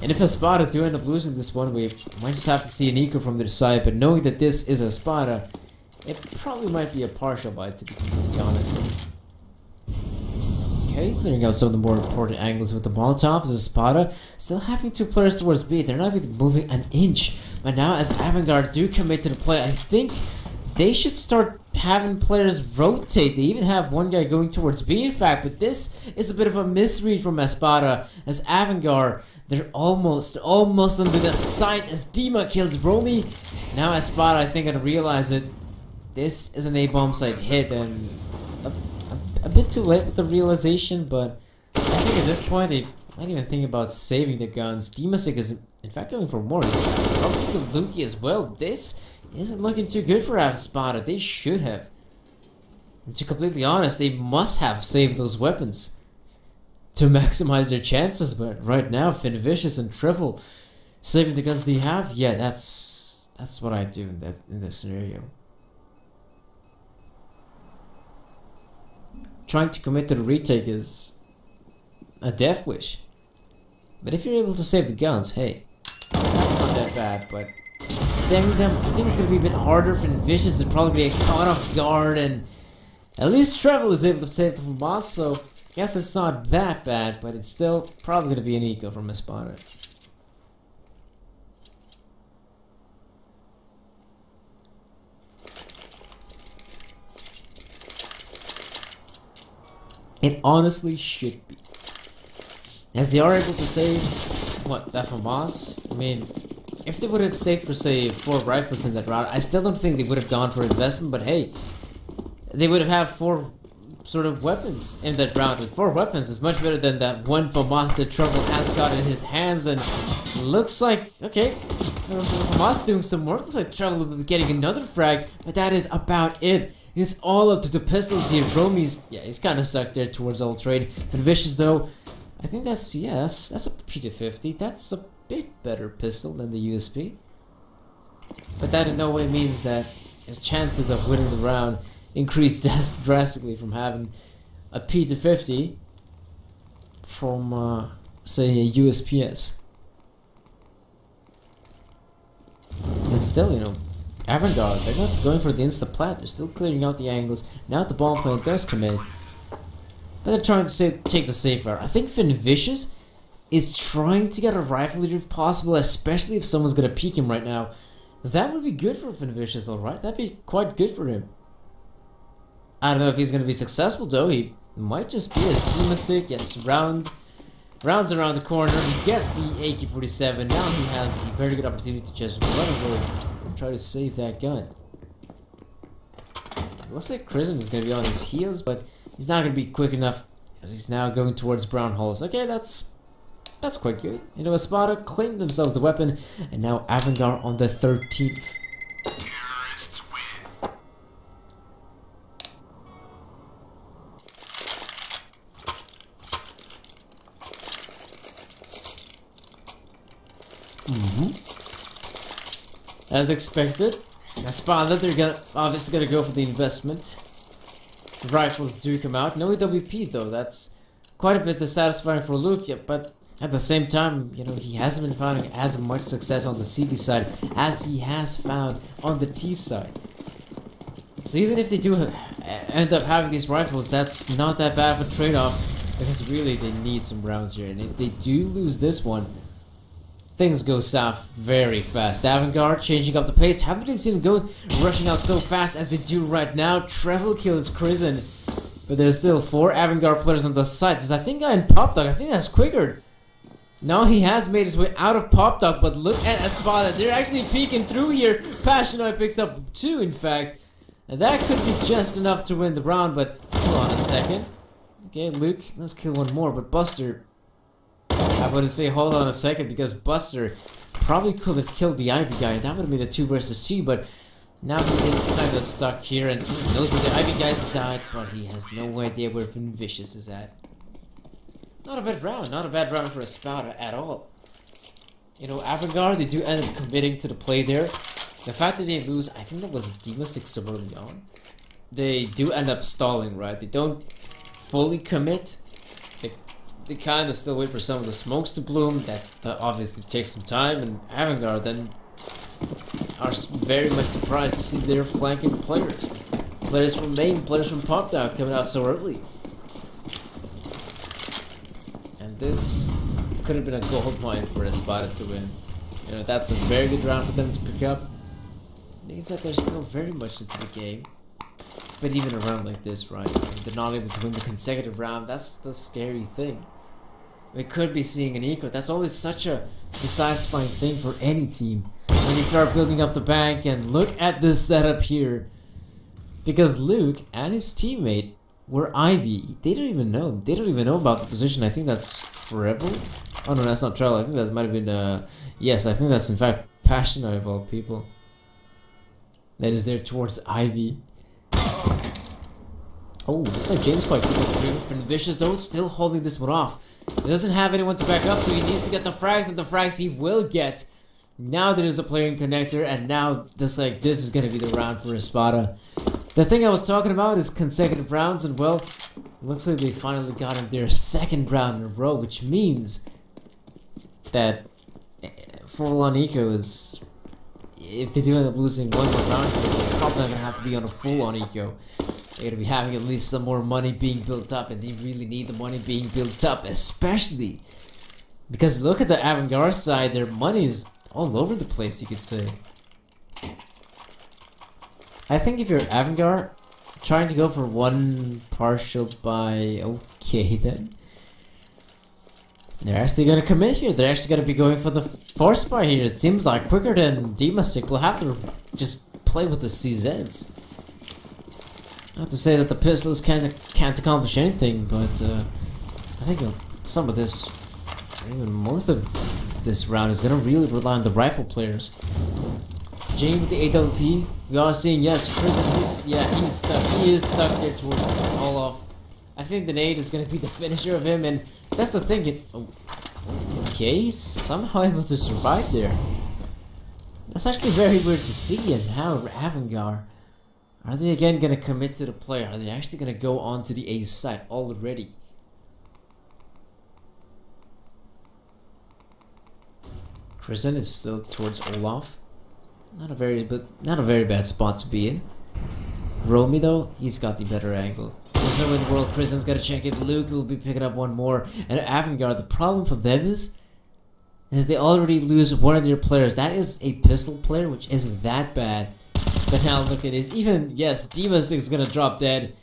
And if Espada do end up losing this one, we might just have to see an eco from their side, but knowing that this is Espada, it probably might be a partial buy, to be completely honest. Okay, clearing out some of the more important angles with the Molotovs. Espada still having 2 players towards B. They're not even moving an inch. But now as Avangar do commit to the play, I think they should start having players rotate. They even have one guy going towards B, in fact. But this is a bit of a misread from Espada, as Avangar, they're almost under the sight as Dima kills Romy. Now Espada, I think, gonna realize it. This is an A-bomb site hit, and a bit too late with the realization, but I think at this point they might even think about saving the guns. Demasik is in fact going for more. He's probably Lukey as well. This isn't looking too good for Espada. They should have. And to be completely honest, they must have saved those weapons to maximize their chances, but right now, Vicious and Trifle saving the guns they have, yeah, that's what I do in this scenario. Trying to commit to the retake is a death wish. But if you're able to save the guns, hey, that's not that bad. But saving them, I think it's going to be a bit harder for Vicious to probably be caught off guard, and at least Trevor is able to save them from boss, so I guess it's not that bad, but it's still probably going to be an eco from Espada. It honestly should be, as they are able to save what, that from Moss. I mean, if they would have saved for, say, 4 rifles in that round, I still don't think they would have gone for investment. But hey, they would have had 4 sort of weapons in that round. With 4 weapons is much better than that one FAMAS that Trouble has got in his hands, and looks like, okay, FAMAS doing some work. Looks like Trouble will be getting another frag, but that is about it. It's all up to the pistols here. Romi's, yeah, he's kind of stuck there towards all trade. And Vicious though, I think that's, yes, that's a P250. That's a bit better pistol than the USP. But that in no way means that his chances of winning the round increased drastically from having a P250 from, say, a USPS. And still, you know, Avangar, they're not going for the insta-plat, they're still clearing out the angles. Now the bomb plane does come in, but they're trying to take the safe route. I think Vicious is trying to get a rifle leader if possible, especially if someone's gonna peek him right now. That would be good for Vicious, alright? That'd be quite good for him. I don't know if he's gonna be successful though. He might just be a Steam-a-sick. Yes, rounds around the corner. He gets the AK-47. Now he has a very good opportunity to just run away and try to save that gun. It looks like Crimson is gonna be on his heels, but he's not gonna be quick enough as he's now going towards brown holes. Okay, that's quite good. You know, Espada claimed themselves the weapon, and now Avangar on the 13th. Terrorists win. As expected, Espada, they're obviously gonna go for the investment. The rifles do come out. No AWP though. That's quite a bit dissatisfying for Luke, but at the same time, you know, he hasn't been finding as much success on the CD side as he has found on the T side. So even if they do end up having these rifles, that's not that bad of a trade-off, because really they need some rounds here. And if they do lose this one, things go south very fast. Avangar changing up the pace. Haven't seen him go rushing out so fast as they do right now. Treble kills Crimson, but there's still 4 Avangar players on the side. There's, I think, guy in Pop Dog. I think that's Quicker. Now he has made his way out of Pop Dog, but look at Espada. They're actually peeking through here. Passionate picks up 2, in fact. And that could be just enough to win the round, but hold on a second. Okay, Luke, let's kill one more, but Buster, I wouldn't say hold on a second, because Buster probably could have killed the Ivy guy, and that would have made a 2 versus 2, but now he is kind of stuck here, and he knows where the Ivy guy is at, but he has no idea where Vicious is at. Not a bad round for Espada at all. You know, Avangar, they do end up committing to the play there. The fact that they lose, I think that was Dema-6 so early on. They do end up stalling, right? They don't fully commit. They kind of still wait for some of the smokes to bloom. That obviously takes some time, and Avangar then are very much surprised to see their flanking players. Players from Maine, players from Pop Dog coming out so early. And this could have been a gold mine for Espada to win. You know, that's a very good round for them to pick up. Means that they're still very much into the game. But even a round like this, right? They're not able to win the consecutive round. That's the scary thing. We could be seeing an eco. That's always such a dissatisfying thing for any team. When you start building up the bank, and look at this setup here. Because Luke and his teammate were Ivy. They don't even know. They don't even know about the position. I think that's Treble. Oh no, that's not Treble. I think that might have been yes, I think that's in fact Passion of all people. That is there towards Ivy. Oh, looks like James quite good from Vicious though, still holding this one off. He doesn't have anyone to back up, so he needs to get the frags, and the frags he will get. Now there's a player in connector, and now just like this is gonna be the round for Espada. The thing I was talking about is consecutive rounds, and well, looks like they finally got in their 2nd round in a row, which means that full-on eco is, if they do end up losing one more round, they're probably not gonna have to be on a full-on eco. They're gonna be having at least some more money being built up, and they really need the money being built up, especially because look at the Avangar side, their money is all over the place, you could say. I think if you're Avangar, trying to go for one partial buy, okay then. They're actually gonna commit here. They're actually gonna be going for the force buy here. It seems like quicker than Dema-6 will have to just play with the CZs. Not to say that the pistols can't accomplish anything, but I think some of this, or even most of this round, is gonna really rely on the rifle players. Jane with the AWP, we are seeing, yes, Prison, he's stuck. He is stuck there towards Olaf. I think the nade is gonna be the finisher of him, and that's the thing. Okay, he's somehow able to survive there. That's actually very weird to see. And how Avangar, are they again gonna commit to the play? Are they actually gonna go on to the A side already? Prison is still towards Olaf. Not a very bad spot to be in. Romy though, he's got the better angle. Also in the world, Prison's gotta check it. Luke will be picking up one more. And Avangar, the problem for them is they already lose one of their players. That is a pistol player, which isn't that bad. But now look at this. Even, yes, Diva6 is gonna drop dead.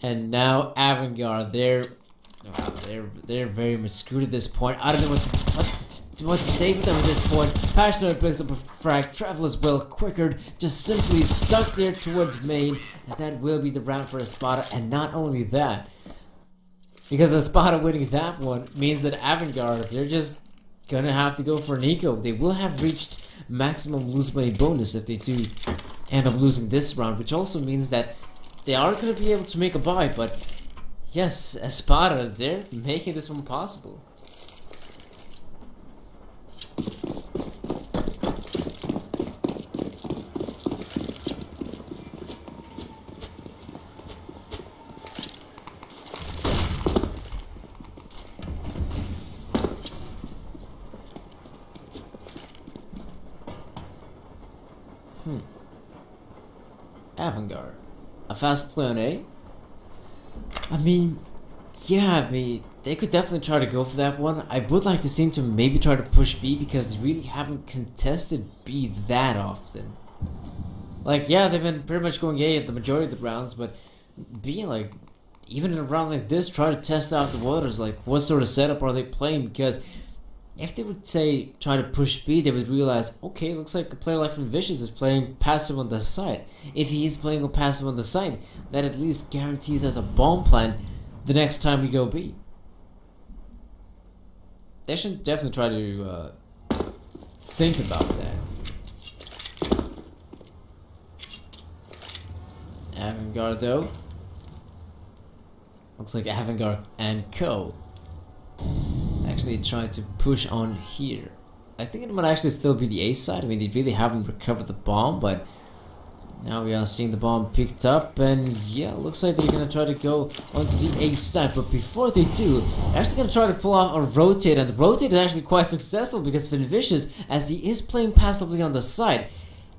And now Avangar, they're very much screwed at this point. I don't know what to say for them at this point. Passionate picks up a frag. Travel as well. Quicker, just simply stuck there towards main. And that will be the round for Espada. And not only that, because Espada winning that one means that Avangar, they're just gonna have to go for Nico. They will have reached maximum lose money bonus if they do end up losing this round, which also means that they are gonna be able to make a buy. But yes, Espada, they're making this one possible. Avangar, a fast play on A? I mean, yeah, they could definitely try to go for that one. I would like to see them to maybe try to push B, because they really haven't contested B that often. Like, yeah, they've been pretty much going A at the majority of the rounds, but B, like, even in a round like this, try to test out the waters. Like, what sort of setup are they playing? Because if they would say try to push B, they would realize, okay, looks like a player like Vicious is playing passive on the side. If he is playing a passive on the side, that at least guarantees us a bomb plan the next time we go B. They should definitely try to think about that. Avangar though, looks like Avangar and Co. actually try to push on here. I think it might actually still be the A side. I mean, they really haven't recovered the bomb, but now we are seeing the bomb picked up, and yeah, looks like they're gonna try to go onto the A side. But before they do, they're actually gonna try to pull off a rotate, and the rotate is actually quite successful because Vicious, as he is playing passively on the side,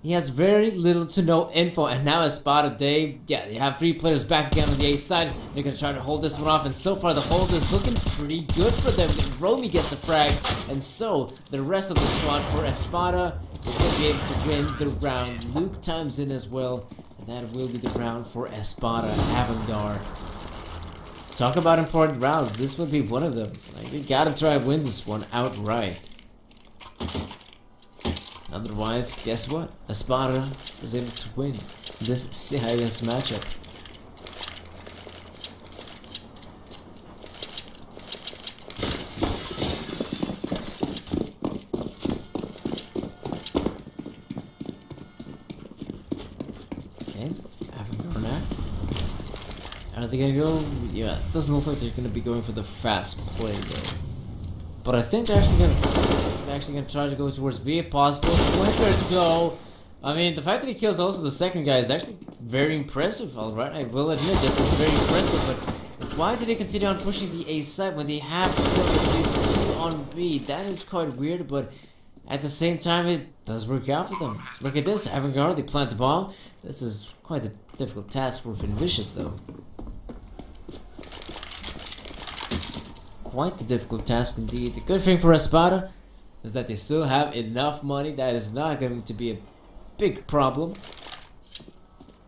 he has very little to no info. And now Espada, they have 3 players back again on the A side. They're gonna try to hold this one off, and so far the hold is looking pretty good for them. Romy gets the frag, and so the rest of the squad for Espada is gonna be able to win the round. Luke times in as well, and that will be the round for Espada. Avangar. Talk about important rounds. This will be one of them. Like, you gotta try and win this one outright. Otherwise, guess what? Espada is able to win this CIS matchup. Okay, Avangar now. Are they gonna go? Yeah, it doesn't look like they're gonna be going for the fast play though. But I think they're actually gonna try to go towards B if possible. Quicker go. I mean, the fact that he kills also the second guy is actually very impressive. All right, I will admit that it's very impressive. But why did they continue on pushing the A side when they have killed at least 2 on B? That is quite weird, but at the same time, it does work out for them. Look at this, Avangar, they plant the bomb. This is quite a difficult task for Vicious, though. Quite a difficult task indeed. The good thing for Espada is that they still have enough money. That is not going to be a big problem.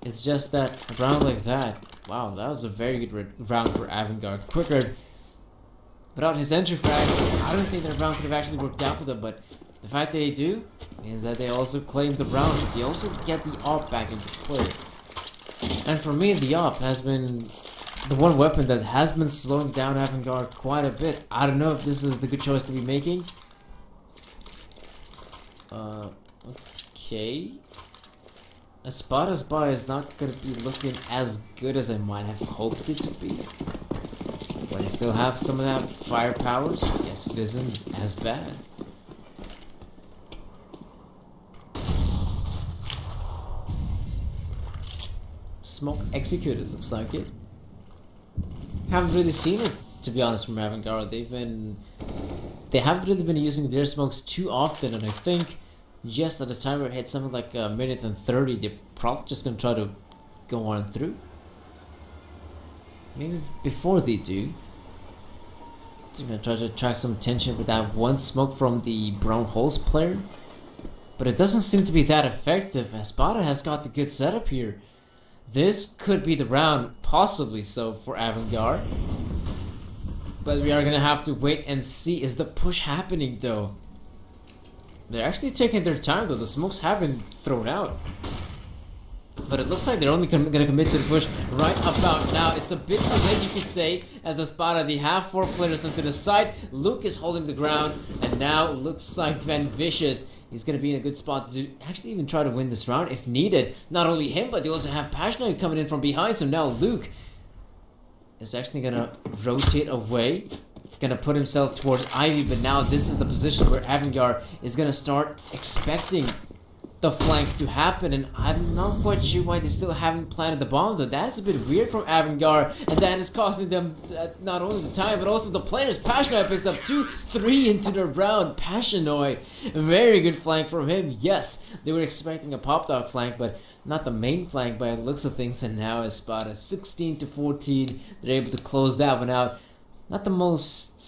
It's just that a round like that, wow, that was a very good round for Avangar. Quicker, without his entry frag, I don't think that round could have actually worked out for them, but the fact that they do means that they also claim the round. They also get the ARP back into play. And for me, the op has been the one weapon that has been slowing down Avangar quite a bit. I don't know if this is the good choice to be making. Okay. Espada's buy is not gonna be looking as good as I might have hoped it to be. But I still have some of that firepower, so yes, it isn't as bad. Smoke executed, looks like it. Haven't really seen it, to be honest, from Avangar. They haven't really been using their smokes too often, and I think just at the timer hit something like a minute and 30, they're probably just gonna try to go on through. Maybe before they do, they're gonna try to attract some attention with that one smoke from the brown holes player. But it doesn't seem to be that effective. Espada has got the good setup here. This could be the round, possibly so, for Avangar. But we are gonna have to wait and see. Is the push happening though? They're actually taking their time though. The smokes have been thrown out. But it looks like they're only gonna commit to the push right about now. It's a bit too late, you could say, as Espada, they have 4 players onto the side. Luke is holding the ground, and now looks like Van Vicious. He's gonna be in a good spot to actually even try to win this round if needed. Not only him, but they also have Passionate coming in from behind. So now Luke is actually gonna rotate away, gonna put himself towards Ivy. But now this is the position where Avangar is gonna start expecting the flanks to happen, and I'm not quite sure why they still haven't planted the bomb though. That's a bit weird from Avangar, and that is costing them not only the time but also the players. Passionoi picks up 2-3 into the round. Passionoi, very good flank from him. Yes, they were expecting a pop dog flank, but not the main flank by the looks of things. And now Espada 16-14, they're able to close that one out. Not the most